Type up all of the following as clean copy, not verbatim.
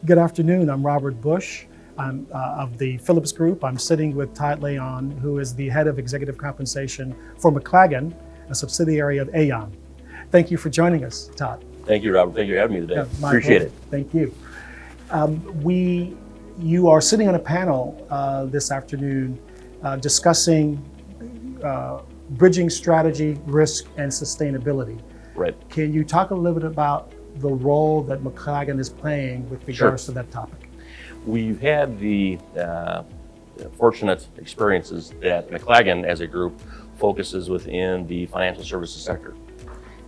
Good afternoon. I'm Robert Bush. I'm of the Phillips Group. I'm sitting with Todd Leone, who is the head of executive compensation for McGlagan, a subsidiary of Aon. Thank you for joining us, Todd. Thank you, Robert. Thank you for having me today. My Appreciate pleasure. Thank you. You are sitting on a panel this afternoon discussing bridging strategy, risk, and sustainability. Right. Can you talk a little bit about the role that McGlagan is playing with regards to that topic? We've had the fortunate experiences that McGlagan as a group focuses within the financial services sector.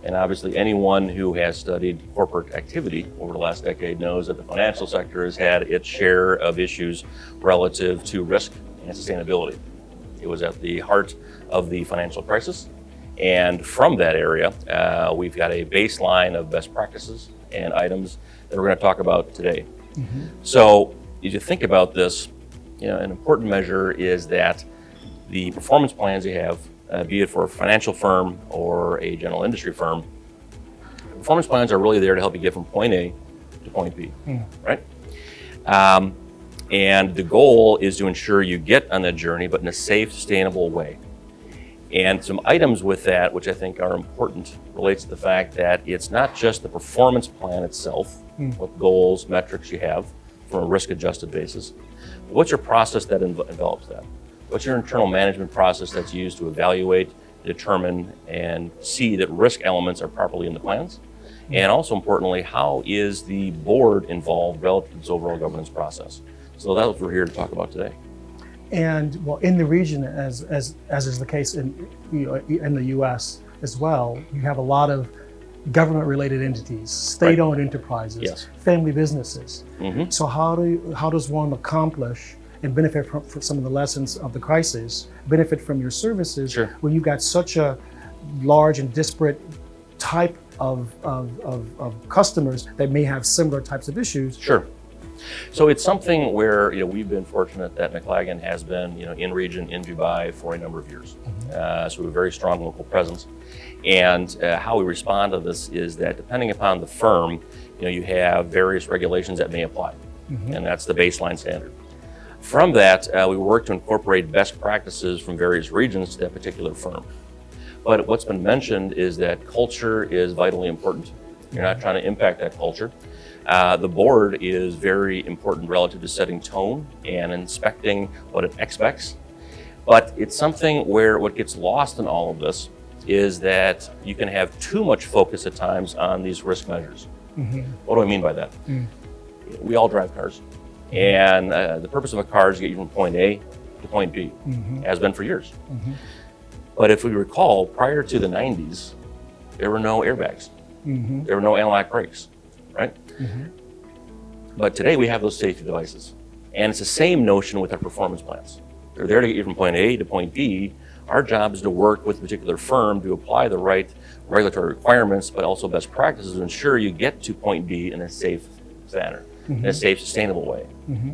And obviously anyone who has studied corporate activity over the last decade knows that the financial sector has had its share of issues relative to risk and sustainability. It was at the heart of the financial crisis. And from that area, we've got a baseline of best practices and items that we're going to talk about today. Mm-hmm. So as you think about this, an important measure is that the performance plans you have, be it for a financial firm or a general industry firm, performance plans are really there to help you get from point A to point B, right? And the goal is to ensure you get on that journey, but in a safe, sustainable way. And some items with that, which I think are important, relates to the fact that it's not just the performance plan itself, what goals, metrics you have from a risk-adjusted basis. What's your process that envelops that? What's your internal management process that's used to evaluate, determine, and see that risk elements are properly in the plans? And also importantly, how is the board involved relative to this overall governance process? So that's what we're here to talk about today. And well, in the region, as is the case in the U.S. as well, you have a lot of government-related entities, state-owned enterprises, yes, family businesses. Mm-hmm. So how does one accomplish and benefit from some of the lessons of the crisis, benefit from your services, sure, when you've got such a large and disparate type of customers that may have similar types of issues? Sure. So it's something where we've been fortunate that McGlagan has been in region in Dubai for a number of years. Mm-hmm. So we have a very strong local presence. And how we respond to this is that depending upon the firm, you have various regulations that may apply. Mm-hmm. And that's the baseline standard. From that, we work to incorporate best practices from various regions to that particular firm. But what's been mentioned is that culture is vitally important. You're not trying to impact that culture. The board is very important relative to setting tone and inspecting what it expects. But it's something where what gets lost in all of this is that you can have too much focus at times on these risk measures. Mm-hmm. What do I mean by that? We all drive cars. And the purpose of a car is to get you from point A to point B, has been for years. Mm-hmm. But if we recall, prior to the 90s, there were no airbags. Mm-hmm. There were no analog brakes, right? Mm-hmm. But today we have those safety devices. And it's the same notion with our performance plans. They're there to get you from point A to point B. Our job is to work with a particular firm to apply the right regulatory requirements, but also best practices to ensure you get to point B in a safe manner, in a safe, sustainable way.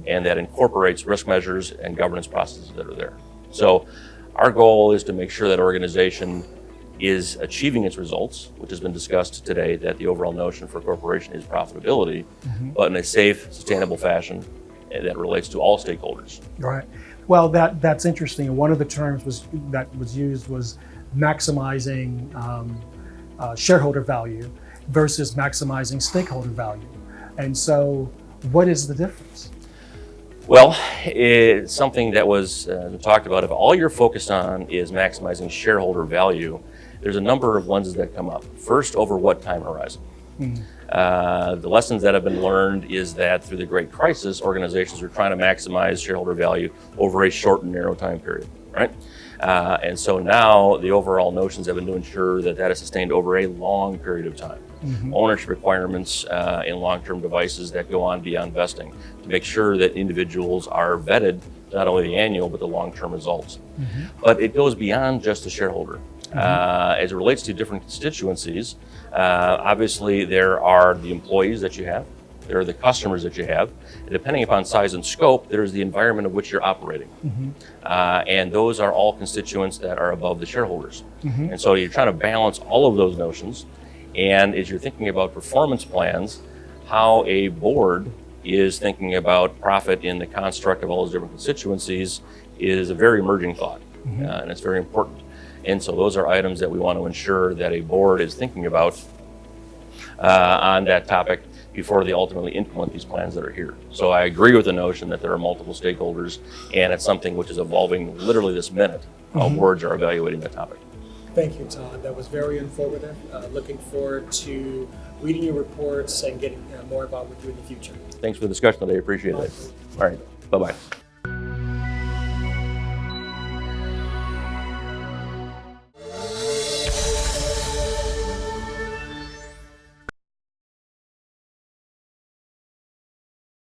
And that incorporates risk measures and governance processes that are there. So our goal is to make sure that organization is achieving its results, which has been discussed today, that the overall notion for a corporation is profitability, but in a safe, sustainable fashion that relates to all stakeholders. Right. Well, that's interesting. And one of the terms that was used was maximizing shareholder value versus maximizing stakeholder value. And so what is the difference? Well, it's something that was talked about. If all you're focused on is maximizing shareholder value, there's a number of lenses that come up. First, over what time horizon? The lessons that have been learned is that through the Great Crisis, organizations were trying to maximize shareholder value over a short and narrow time period, right? And so now the overall notions have been to ensure that that is sustained over a long period of time. Ownership requirements in long-term devices that go on beyond vesting to make sure that individuals are vetted, not only the annual, but the long-term results. But it goes beyond just the shareholder. As it relates to different constituencies, obviously there are the employees that you have, there are the customers that you have, and depending upon size and scope, there's the environment of which you're operating. And those are all constituents that are above the shareholders. And so you're trying to balance all of those notions. And as you're thinking about performance plans, how a board is thinking about profit in the construct of all those different constituencies is a very emerging thought, and it's very important. And so those are items that we want to ensure that a board is thinking about on that topic before they ultimately implement these plans that are here. So I agree with the notion that there are multiple stakeholders, and it's something which is evolving literally this minute, how boards are evaluating that topic. Thank you, Todd. That was very informative. Looking forward to reading your reports and getting more involved with you in the future. Thanks for the discussion today. Appreciate it. All right. Bye-bye.